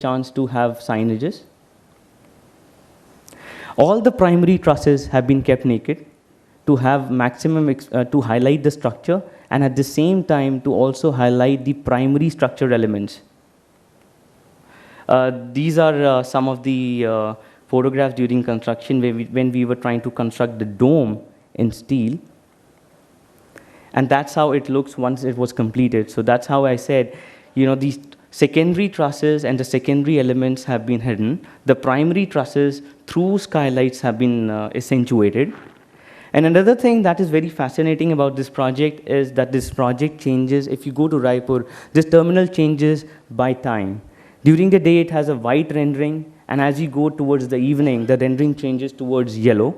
chance to have signages. All the primary trusses have been kept naked to have maximum, to highlight the structure and at the same time to also highlight the primary structural elements. These are some of the photographs during construction when we were trying to construct the dome in steel. And that's how it looks once it was completed. So that's how I said, these secondary trusses and the secondary elements have been hidden. The primary trusses through skylights have been accentuated. And another thing that is very fascinating about this project is that this project changes. If you go to Raipur, this terminal changes by time. During the day, it has a white rendering, and as you go towards the evening, the rendering changes towards yellow.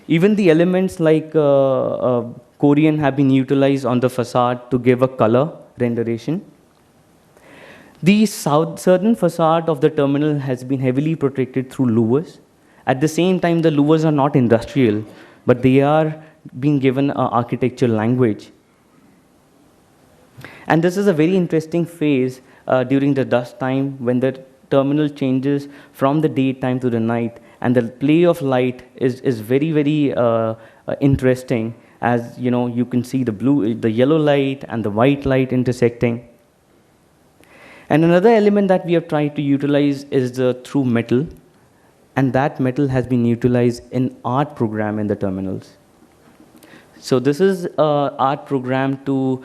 Even the elements like Korean have been utilized on the facade to give a color renderation. The southern facade of the terminal has been heavily protected through louvers. At the same time, the louvers are not industrial, but they are being given an architectural language. And this is a very interesting phase during the dusk time when the terminal changes from the daytime to the night, and the play of light is very, very interesting. As you can see the yellow light and the white light intersecting. And another element that we have tried to utilize is the through metal, and that metal has been utilized in art program in the terminals. So this is an art program to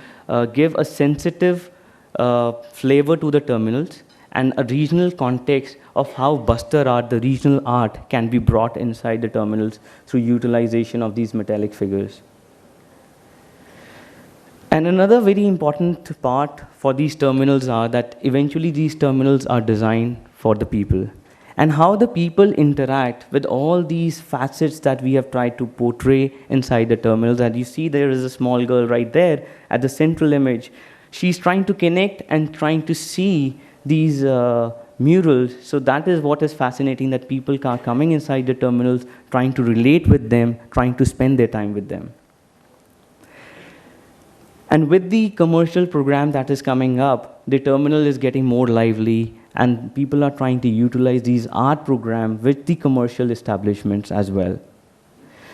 give a sensitive flavor to the terminals and a regional context of how Bastar art, the regional art, can be brought inside the terminals through utilization of these metallic figures. And another very important part for these terminals are that eventually these terminals are designed for the people. And how the people interact with all these facets that we have tried to portray inside the terminals. And you see there is a small girl right there at the central image. She's trying to connect and trying to see these murals. So that is what is fascinating, that people are coming inside the terminals, trying to relate with them, trying to spend their time with them. And with the commercial program that is coming up, the terminal is getting more lively, and people are trying to utilize these art programs with the commercial establishments as well.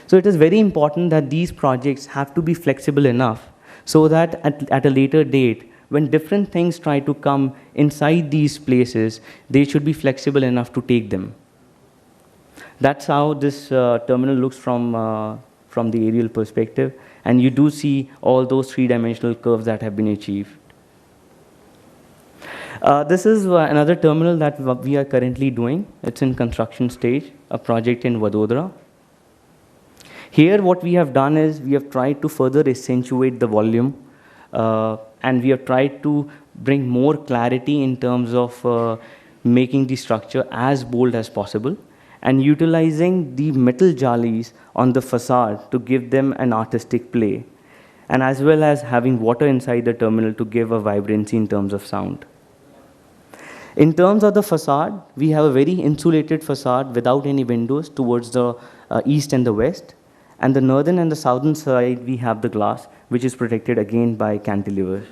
So it is very important that these projects have to be flexible enough so that at a later date, when different things try to come inside these places, they should be flexible enough to take them. That's how this terminal looks from the aerial perspective. And you do see all those three-dimensional curves that have been achieved. This is another terminal that we are currently doing. It's in construction stage, a project in Vadodara. Here what we have done is we have tried to further accentuate the volume, and we have tried to bring more clarity in terms of making the structure as bold as possible, and utilizing the metal jalis on the facade to give them an artistic play, and as well as having water inside the terminal to give a vibrancy in terms of sound. In terms of the facade, we have a very insulated facade without any windows towards the east and the west, and the northern and the southern side we have the glass, which is protected again by cantilevers.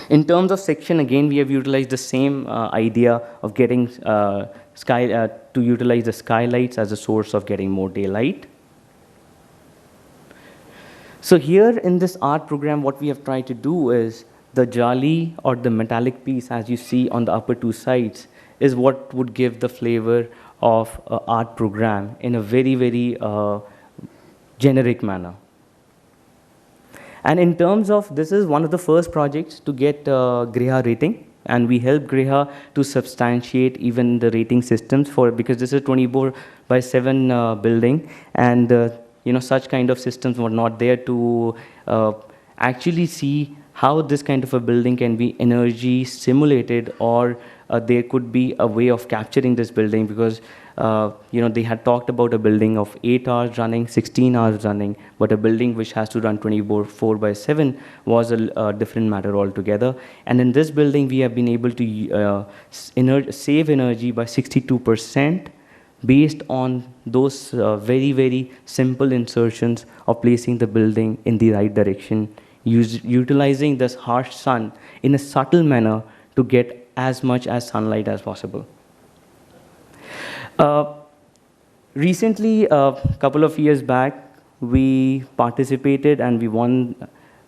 In terms of section, again, we have utilized the same idea of getting to utilize the skylights as a source of getting more daylight. So here in this art program, what we have tried to do is the jali or the metallic piece, as you see on the upper two sides, is what would give the flavor of an art program in a very, very generic manner. And in terms of, this is one of the first projects to get GREHA rating, and we help GREHA to substantiate even the rating systems because this is a 24/7 building, and such kind of systems were not there to actually see how this kind of a building can be energy simulated, or there could be a way of capturing this building, because they had talked about a building of 8 hours running, 16 hours running, but a building which has to run 24/7 was a different matter altogether. And in this building, we have been able to save energy by 62% based on those very, very simple insertions of placing the building in the right direction, utilizing this harsh sun in a subtle manner to get as much as sunlight as possible. Uh, Recently, a couple of years back, we participated and we won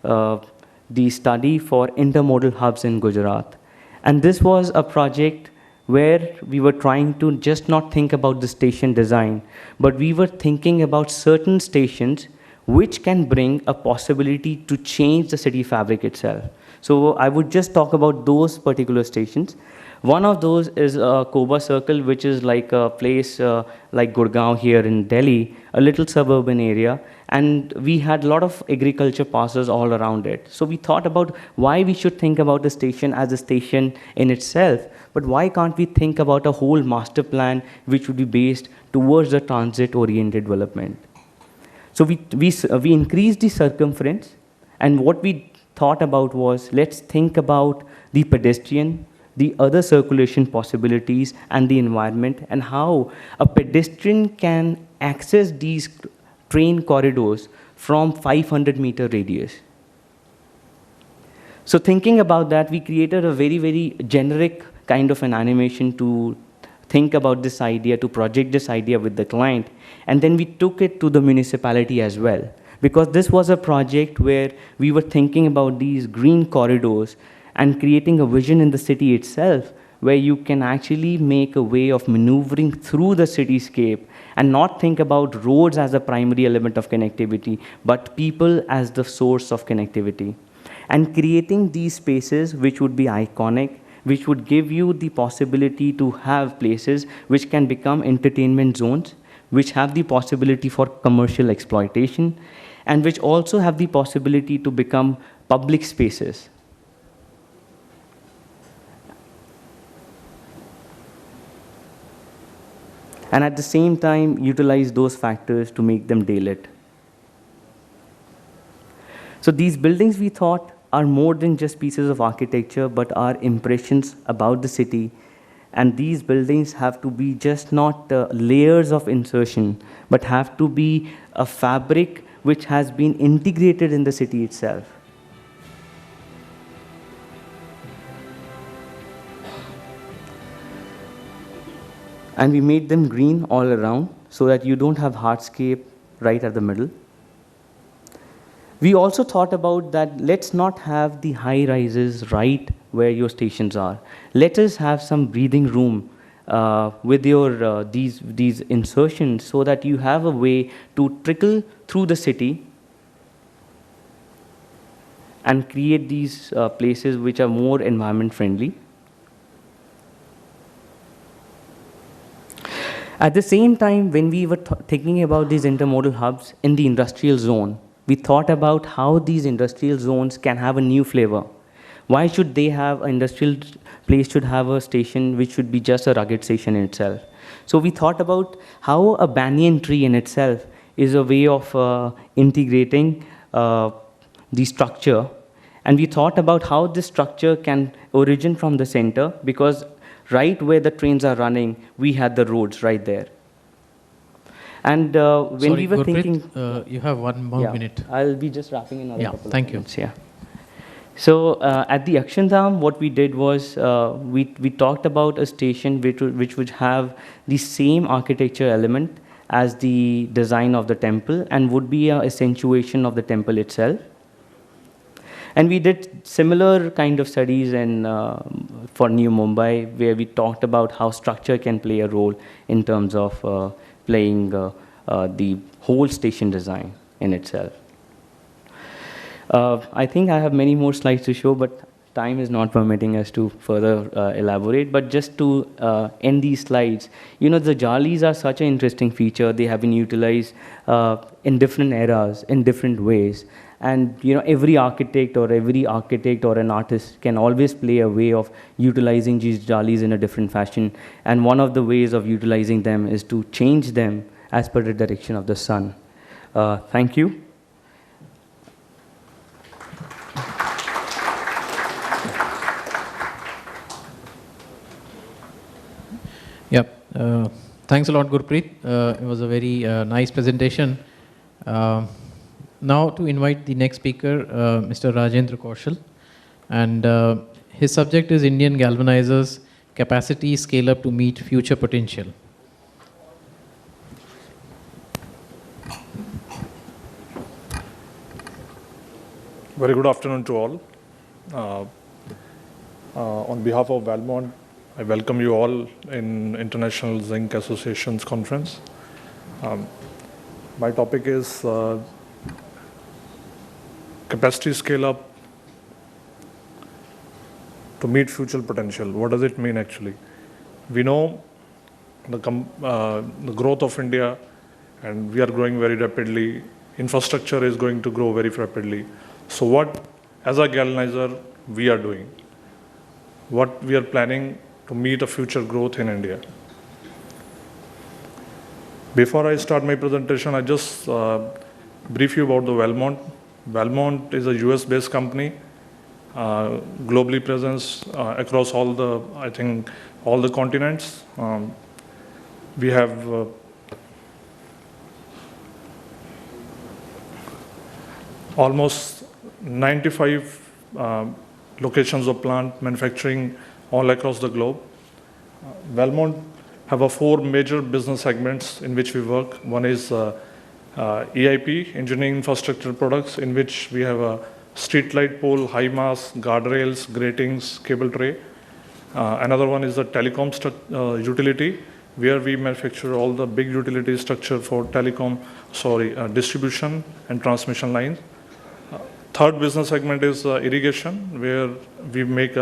the study for intermodal hubs in Gujarat. And this was a project where we were trying to just not think about the station design, but we were thinking about certain stations which can bring a possibility to change the city fabric itself. So I would just talk about those particular stations. One of those is Koba Circle, which is like a place like Gurgaon here in Delhi, a little suburban area, and we had a lot of agriculture passes all around it. So we thought about why we should think about the station as a station in itself, but why can't we think about a whole master plan which would be based towards the transit-oriented development? So we increased the circumference, and what we thought about was, let's think about the pedestrian, the other circulation possibilities, and the environment, and how a pedestrian can access these train corridors from 500-meter radius. So thinking about that, we created a very, very generic kind of an animation to think about this idea, to project this idea with the client, and then we took it to the municipality as well. Because this was a project where we were thinking about these green corridors and creating a vision in the city itself where you can actually make a way of maneuvering through the cityscape and not think about roads as a primary element of connectivity, but people as the source of connectivity. And creating these spaces which would be iconic, which would give you the possibility to have places which can become entertainment zones, which have the possibility for commercial exploitation, and which also have the possibility to become public spaces. And at the same time, utilize those factors to make them daylit. So these buildings, we thought, are more than just pieces of architecture, but are impressions about the city. And these buildings have to be just not layers of insertion, but have to be a fabric which has been integrated in the city itself. And we made them green all around so that you don't have hardscape right at the middle. We also thought about that let's not have the high rises right where your stations are. Let us have some breathing room with your these insertions so that you have a way to trickle through the city and create these places which are more environment friendly. At the same time, when we were thinking about these intermodal hubs in the industrial zone, we thought about how these industrial zones can have a new flavor. Why should they have an industrial place should have a station which should be just a rugged station in itself? So we thought about how a banyan tree in itself is a way of integrating the structure. And we thought about how this structure can origin from the center, because right where the trains are running, we had the roads right there. And when we were Gurpreet, thinking... you have one more minute. I'll be just wrapping another couple thank of minutes. Yeah. So at the Akshardham, what we did was we talked about a station which would have the same architecture element as the design of the temple and would be an accentuation of the temple itself. And we did similar kind of studies for New Mumbai, where we talked about how structure can play a role in terms of playing the whole station design in itself. I think I have many more slides to show, but time is not permitting us to further elaborate. But just to end these slides, you know, the jalis are such an interesting feature. They have been utilized in different eras, in different ways. And you know, every architect or an artist can always play a way of utilizing these jalis in a different fashion. And one of the ways of utilizing them is to change them as per the direction of the sun. Thank you. Yep. Thanks a lot, Gurpreet. It was a very nice presentation. Now to invite the next speaker, Mr. Rajendra Kaushal, and His subject is Indian galvanizers, capacity scale up to meet future potential. Very good afternoon to all. On behalf of Valmont, I welcome you all in International Zinc Association's conference. My topic is capacity scale up to meet future potential. What does it mean actually? We know the growth of India, and we are growing very rapidly. Infrastructure is going to grow very rapidly. So what, as a galvanizer, we are doing? What we are planning to meet a future growth in India? Before I start my presentation, I just brief you about the Valmont. Valmont is a US-based company, globally present across all the, I think, all the continents. We have almost 95 locations of plant manufacturing all across the globe. Valmont have four major business segments in which we work. One is EIP, Engineering Infrastructure Products, in which we have a street light pole, high mast, guardrails, gratings, cable tray. Another one is the telecom utility, where we manufacture all the big utility structure for distribution and transmission lines. Third business segment is irrigation, where we make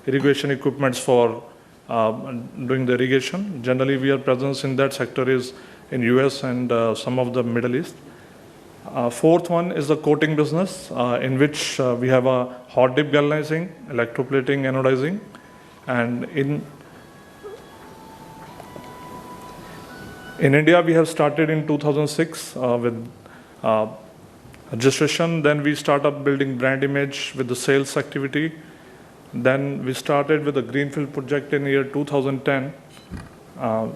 irrigation equipments for doing the irrigation. Generally, we are present in that sector is in US and some of the Middle East. Fourth one is the coating business, in which we have a hot dip galvanizing, electroplating, anodizing, and in India we have started in 2006 with registration. Then we started building brand image with the sales activity. Then we started with a greenfield project in year 2010.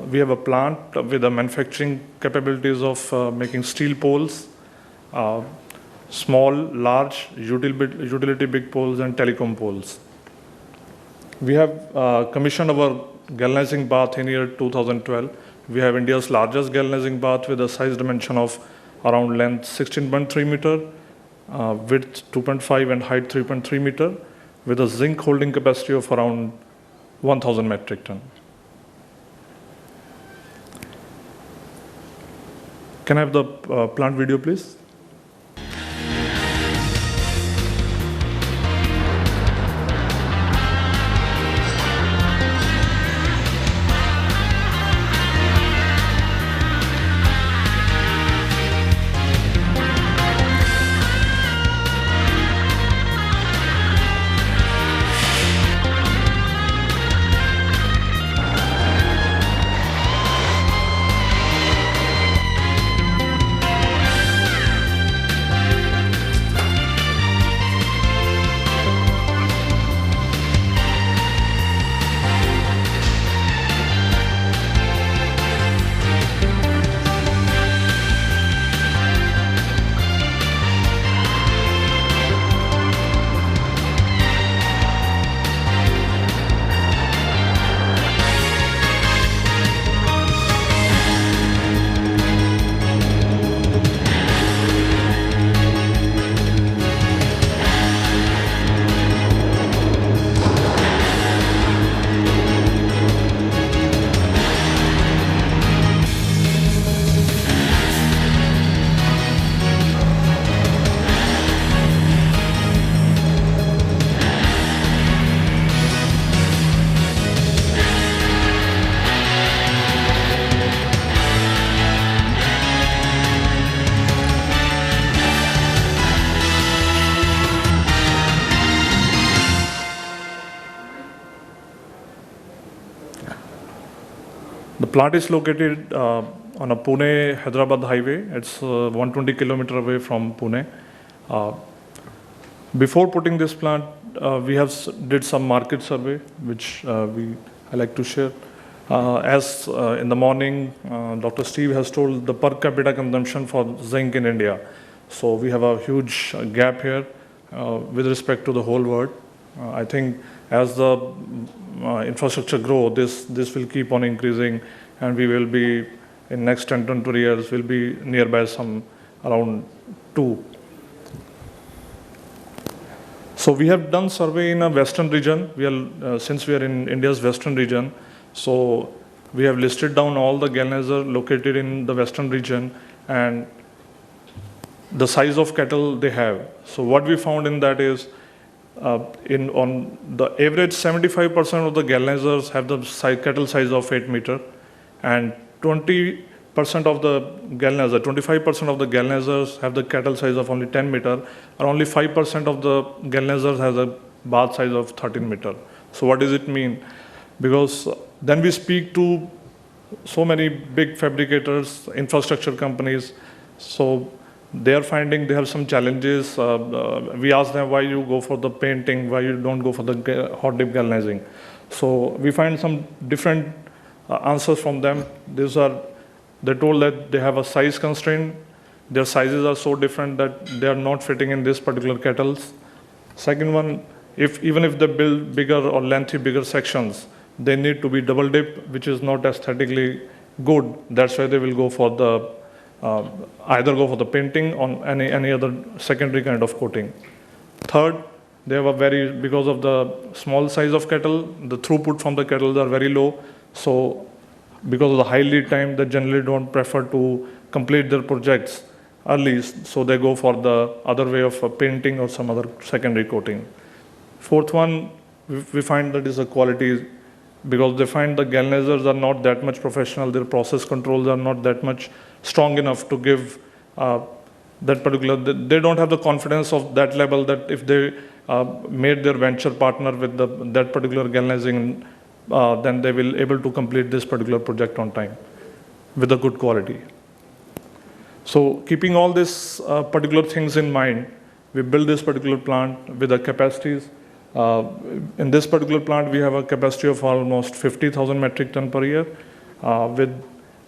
We have a plant with the manufacturing capabilities of making steel poles, small, large, utility big poles, and telecom poles. We have commissioned our galvanizing bath in year 2012. We have India's largest galvanizing bath with a size dimension of around length 16.3 meter, width 2.5 and height 3.3 meter, with a zinc holding capacity of around 1,000 metric ton. Can I have the plant video, please? The plant is located on a Pune-Hyderabad highway. It's 120 kilometers away from Pune. Before putting this plant, we have did some market survey, which I like to share. As in the morning, Dr. Steve has told the per capita consumption for zinc in India. So we have a huge gap here with respect to the whole world. I think as the infrastructure grow, this will keep on increasing, and we will be in next 10 to 20 years will be nearby some around 2. So we have done survey in a western region. We are since we are in India's western region, so we have listed down all the galvanizers located in the western region and the size of kettle they have. So what we found in that is, on the average, 75% of the galvanizers have the kettle size of 8 meter, and 20% of the galvanizer, 25% of the galvanizers have the kettle size of only 10 meter, and only 5% of the galvanizers has a bath size of 13 meter. So what does it mean? Because then we speak to so many big fabricators, infrastructure companies, so they are finding they have some challenges. We ask them why you go for the painting, why you don't go for the hot dip galvanizing. So we find some different answers from them. They told that they have a size constraint. Their sizes are so different that they are not fitting in this particular kettles. Second one, even if they build bigger or lengthy bigger sections, they need to be double dip, which is not aesthetically good. That's why they will go for the either go for the painting on any other secondary kind of coating. Third, they have because of the small size of kettle, the throughput from the kettles are very low. So because of the high lead time, they generally don't prefer to complete their projects early, so they go for the other way of painting or some other secondary coating. Fourth one, we find that is a quality, because they find the galvanizers are not that much professional, their process controls are not that much strong enough to give that particular, they don't have the confidence of that level that if they made their venture partner with that particular galvanizing, then they will able to complete this particular project on time with a good quality. So keeping all these particular things in mind, we build this particular plant with the capacities. In this particular plant, we have a capacity of almost 50,000 metric ton per year. With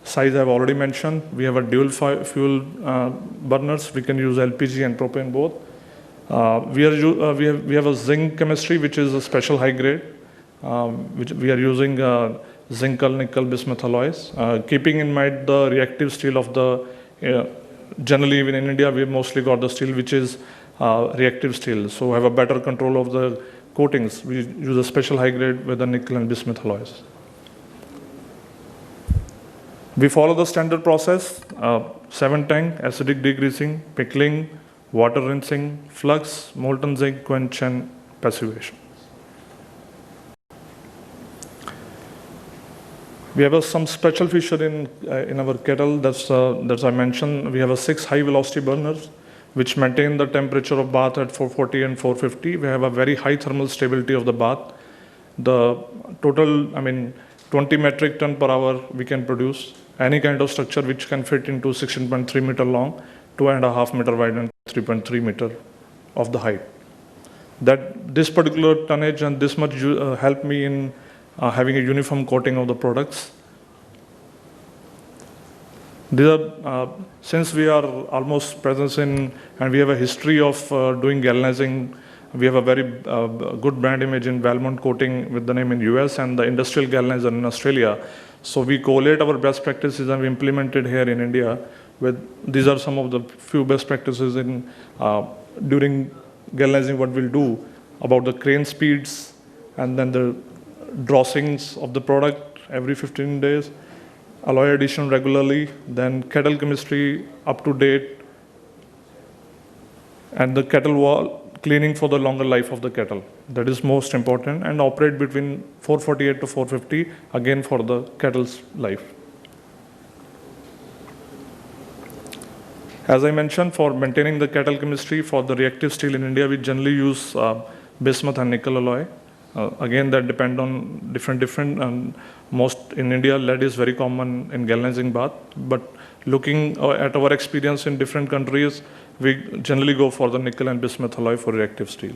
size I've already mentioned, we have a dual fuel burners. We can use LPG and propane both. We have a zinc chemistry, which is a special high grade, which we are using zinc nickel bismuth alloys, keeping in mind the reactive steel of the. Generally, even in India, we mostly got the steel which is reactive steel, so we have a better control of the coatings. We use a special high grade with the nickel and bismuth alloys. We follow the standard process: 7-tank, acidic degreasing, pickling, water rinsing, flux, molten zinc quench, and passivation. We have some special feature in our kettle. That's I mentioned. We have 6 high velocity burners, which maintain the temperature of bath at 440 and 450. We have a very high thermal stability of the bath. The total, 20 metric ton per hour we can produce. Any kind of structure which can fit into 16.3 meter long, 2.5 meter wide, and 3.3 meter of the height. This particular tonnage and this much helped me in having a uniform coating of the products. Since we are almost present in, and we have a history of doing galvanizing, we have a very good brand image in Valmont Coating with the name in US and the industrial galvanizer in Australia. So we collate our best practices and we implemented here in India. These are some of the few best practices in during galvanizing. What we'll do about the crane speeds, and then the drossings of the product every 15 days, alloy addition regularly, then kettle chemistry up to date, and the kettle wall cleaning for the longer life of the kettle. That is most important, and operate between 448 to 450 again for the kettle's life. As I mentioned, for maintaining the kettle chemistry for the reactive steel in India, we generally use bismuth and nickel alloy. Again, that depend on different, and most in India, lead is very common in galvanizing bath. But looking at our experience in different countries, we generally go for the nickel and bismuth alloy for reactive steel.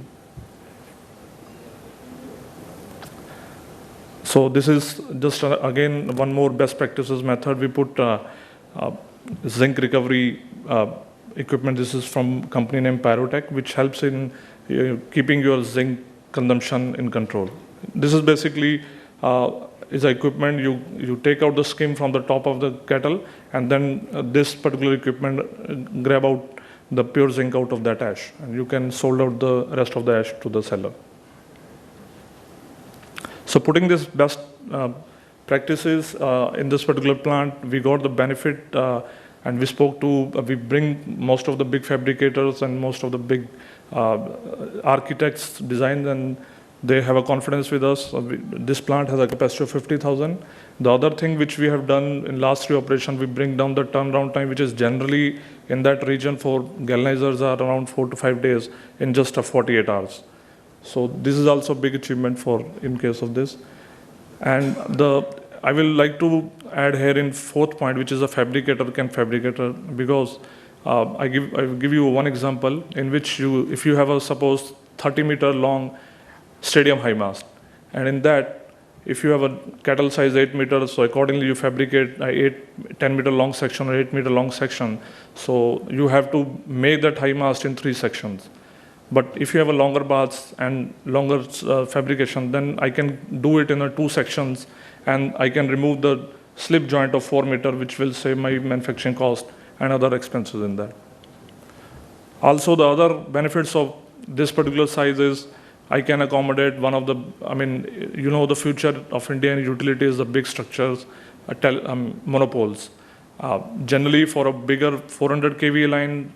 So this is just again one more best practices method. We put zinc recovery equipment. This is from a company named Pyrotech, which helps in keeping your zinc consumption in control. This is basically is equipment. You take out the skim from the top of the kettle, and then this particular equipment grab out the pure zinc out of that ash, and you can sold out the rest of the ash to the seller. So putting this best practices in this particular plant, we got the benefit, and we bring most of the big fabricators and most of the big architects, designs, and they have a confidence with us. This plant has a capacity of 50,000. The other thing which we have done in last 3 operations, we bring down the turnaround time, which is generally in that region for galvanizers are around 4 to 5 days in just 48 hours. So this is also a big achievement for in case of this. And I will like to add here in 4th point, which is a fabricator can fabricator, because I will give you one example in which if you have a suppose 30-meter long stadium high mast, and in that if you have a kettle size 8 meters, so accordingly you fabricate 10-meter long section or 8-meter long section. So you have to make that high mast in 3 sections. But if you have a longer baths and longer fabrication, then I can do it in 2 sections, and I can remove the slip joint of 4 meter, which will save my manufacturing cost and other expenses in that. Also, the other benefits of this particular size is I can accommodate the future of Indian utility is the big structures, monopoles. Generally, for a bigger 400 kV line,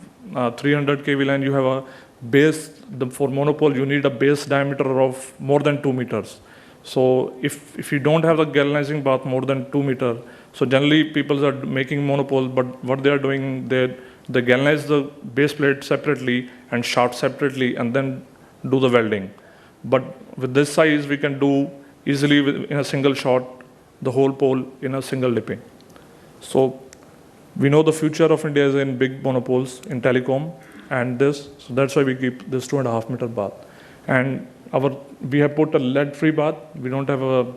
300 kV line, you have a base. For monopole, you need a base diameter of more than 2 meters. So if you don't have a galvanizing bath more than 2 meters, so generally people are making monopole, but what they are doing, they galvanize the base plate separately and shaft separately, and then do the welding. But with this size, we can do easily in a single shot the whole pole in a single dipping. So we know the future of India is in big monopoles in telecom and this, so that's why we keep this 2.5 meter bath. And we have put a lead-free bath. We don't have a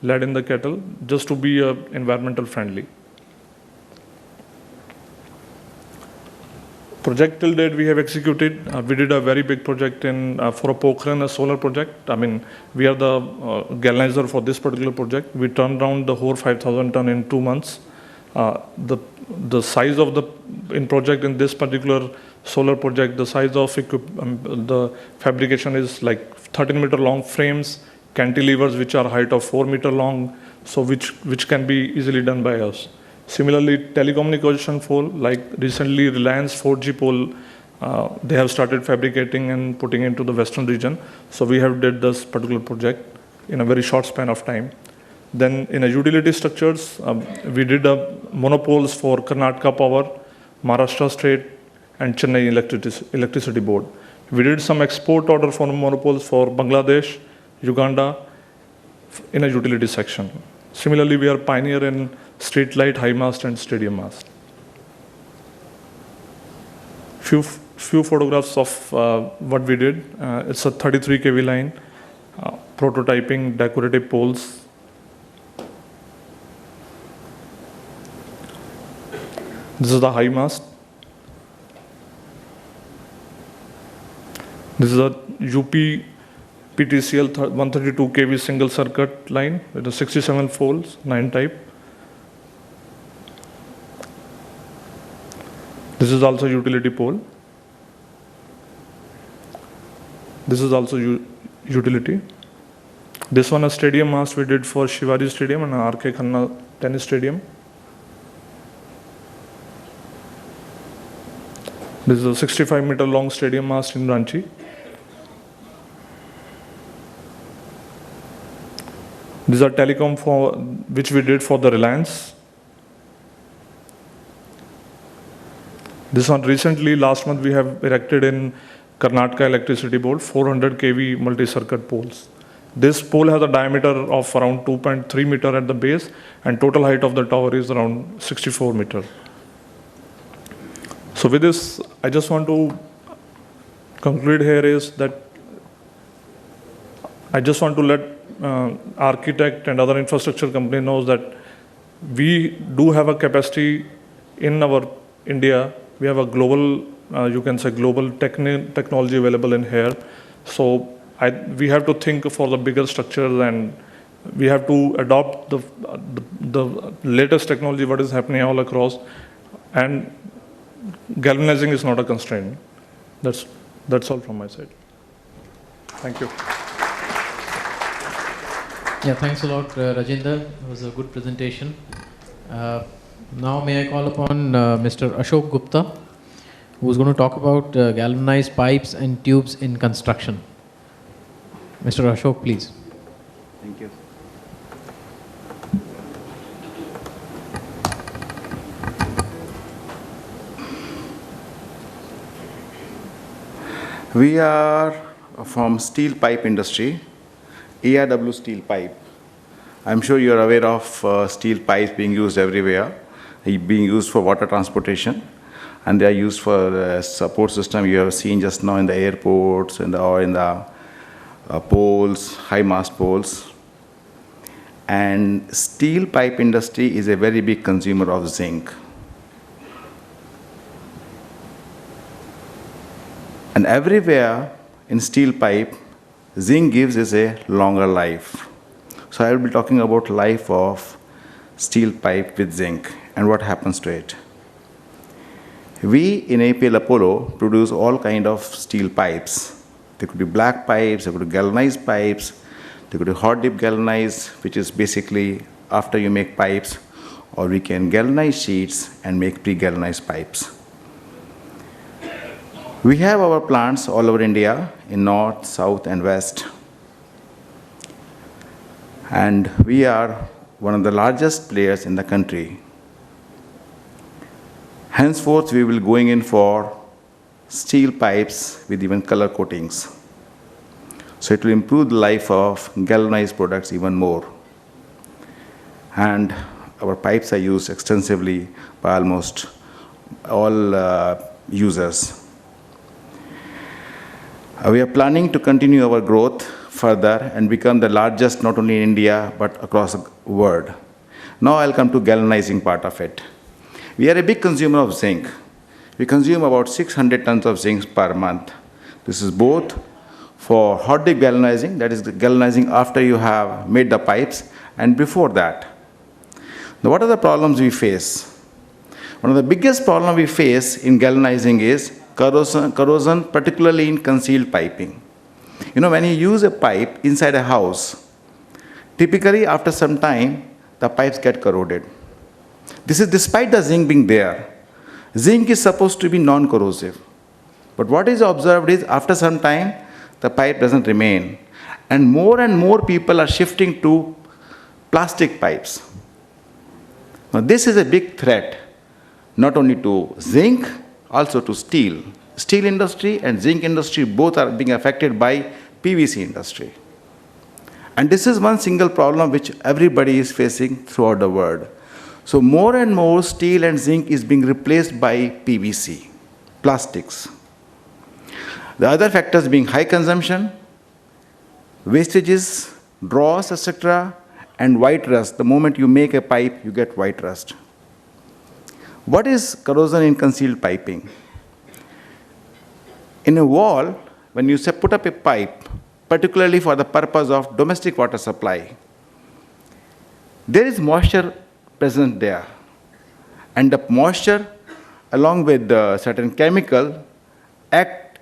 lead in the kettle, just to be environmental friendly. Project till date we have executed. We did a very big project for a Pokhran, a solar project. We are the galvanizer for this particular project. We turned around the whole 5,000 ton in 2 months. The size of the project in this particular solar project, the size of the fabrication is like 13-meter long frames, cantilevers which are height of 4 meter long, so which can be easily done by us. Similarly, telecommunication pole, like recently Reliance 4G pole, they have started fabricating and putting into the western region. So we have did this particular project in a very short span of time. Then in a utility structures, we did monopoles for Karnataka Power, Maharashtra State, and Chennai Electricity Board. We did some export order for monopoles for Bangladesh, Uganda, in a utility section. Similarly, we are pioneer in street light, high mast, and stadium mast. Few photographs of what we did. It's a 33 kV line, prototyping decorative poles. This is the high mast. This is a UP PTCL 132 kV single circuit line with a 67 poles, 9 type. This is also utility pole. This is also utility. This one a stadium mast we did for Shivaji Stadium and RK Khanna Tennis Stadium. This is a 65-meter long stadium mast in Ranchi. These are telecom which we did for the Reliance. This one recently, last month, we have erected in Karnataka Electricity Board 400 kV multi-circuit poles. This pole has a diameter of around 2.3 meter at the base, and total height of the tower is around 64 meter. So with this, I just want to conclude here is that I just want to let architect and other infrastructure company knows that we do have a capacity in our India. We have a global, you can say global technology available in here. So we have to think for the bigger structures, and we have to adopt the latest technology, what is happening all across, and galvanizing is not a constraint. That's all from my side. Thank you. Yeah, thanks a lot, Rajinder. It was a good presentation. Now may I call upon Mr. Ashok Gupta, who's going to talk about galvanized pipes and tubes in construction. Mr. Ashok, please. Thank you. We are from steel pipe industry, ARW steel pipe. I'm sure you're aware of steel pipes being used everywhere, being used for water transportation, and they are used for support system you have seen just now in the airports or in the poles, high mast poles. And steel pipe industry is a very big consumer of zinc. And everywhere in steel pipe, zinc gives is a longer life. So I will be talking about life of steel pipe with zinc and what happens to it. We in APL Apollo produce all kind of steel pipes. There could be black pipes, there could be galvanized pipes, there could be hot dip galvanized, which is basically after you make pipes, or we can galvanize sheets and make pre-galvanized pipes. We have our plants all over India in north, south, and west. And we are one of the largest players in the country. Henceforth, we will going in for steel pipes with even color coatings. So it will improve the life of galvanized products even more. And our pipes are used extensively by almost all users. We are planning to continue our growth further and become the largest not only in India but across the world. Now I'll come to galvanizing part of it. We are a big consumer of zinc. We consume about 600 tons of zinc per month. This is both for hot dip galvanizing, that is the galvanizing after you have made the pipes, and before that. Now what are the problems we face? One of the biggest problems we face in galvanizing is corrosion, particularly in concealed piping. You know, when you use a pipe inside a house, typically after some time, the pipes get corroded. This is despite the zinc being there. Zinc is supposed to be non-corrosive. But what is observed is after some time, the pipe doesn't remain. And more people are shifting to plastic pipes. Now this is a big threat, not only to zinc, also to steel. Steel industry and zinc industry both are being affected by PVC industry. And this is one single problem which everybody is facing throughout the world. So more and more steel and zinc is being replaced by PVC, plastics. The other factors being high consumption, wastages, dross, etc., and white rust. The moment you make a pipe, you get white rust. What is corrosion in concealed piping? In a wall, when you put up a pipe, particularly for the purpose of domestic water supply, there is moisture present there. And the moisture, along with certain chemical, act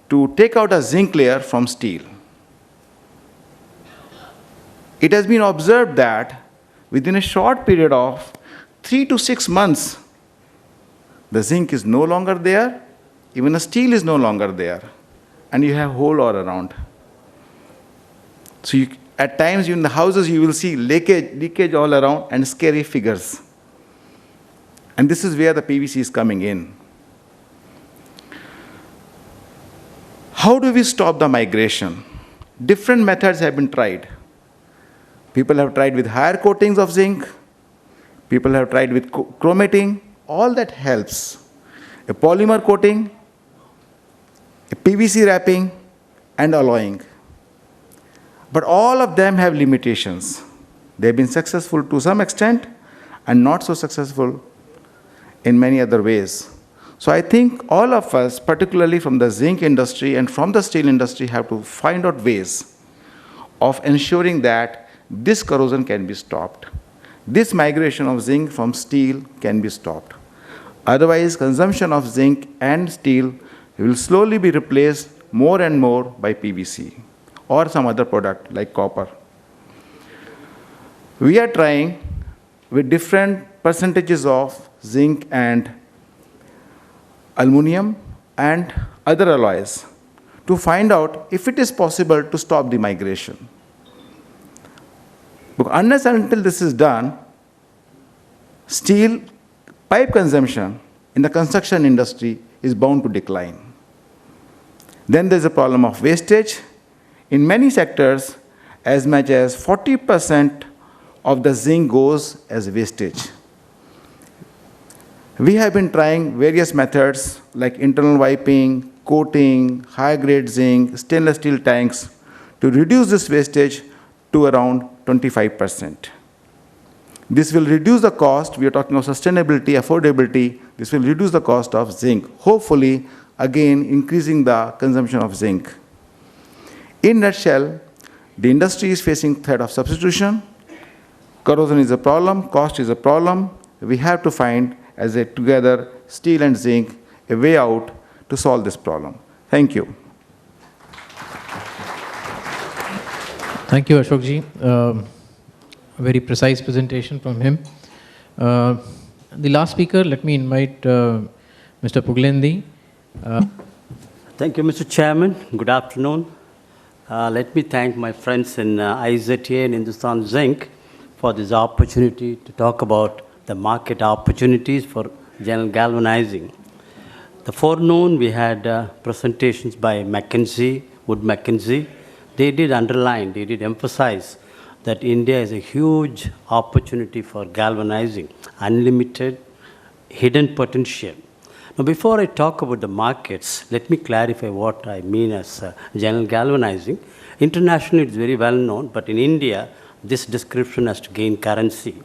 to take out a zinc layer from steel. It has been observed that within a short period of 3 to 6 months, the zinc is no longer there, even the steel is no longer there, and you have hole all around. So at times in the houses you will see leakage all around and scary figures. And this is where the PVC is coming in. How do we stop the migration? Different methods have been tried. People have tried with higher coatings of zinc. People have tried with chromating. All that helps. A polymer coating, a PVC wrapping, and alloying. But all of them have limitations. They've been successful to some extent and not so successful in many other ways. So I think all of us, particularly from the zinc industry and from the steel industry, have to find out ways of ensuring that this corrosion can be stopped. This migration of zinc from steel can be stopped. Otherwise, consumption of zinc and steel will slowly be replaced more and more by PVC or some other product like copper. We are trying with different percentages of zinc and aluminum and other alloys to find out if it is possible to stop the migration. Because unless and until this is done, steel pipe consumption in the construction industry is bound to decline. Then there's a problem of wastage. In many sectors, as much as 40% of the zinc goes as wastage. We have been trying various methods like internal wiping, coating, high-grade zinc, stainless steel tanks to reduce this wastage to around 25%. This will reduce the cost. We are talking of sustainability, affordability. This will reduce the cost of zinc, hopefully, again, increasing the consumption of zinc. In a nutshell, the industry is facing threat of substitution. Corrosion is a problem, cost is a problem. We have to find, as a together, steel and zinc, a way out to solve this problem. Thank you. Thank you, Ashok ji. A very precise presentation from him. The last speaker, let me invite Mr. Puglendi. Thank you, Mr. Chairman. Good afternoon. Let me thank my friends in IZTA and Hindustan Zinc for this opportunity to talk about the market opportunities for general galvanizing. The forenoon we had presentations by McKinsey, Wood Mackenzie. They did underline, they did emphasize that India is a huge opportunity for galvanizing, unlimited, hidden potential. Now, before I talk about the markets, let me clarify what I mean as general galvanizing. Internationally, it's very well known, but in India, this description has to gain currency.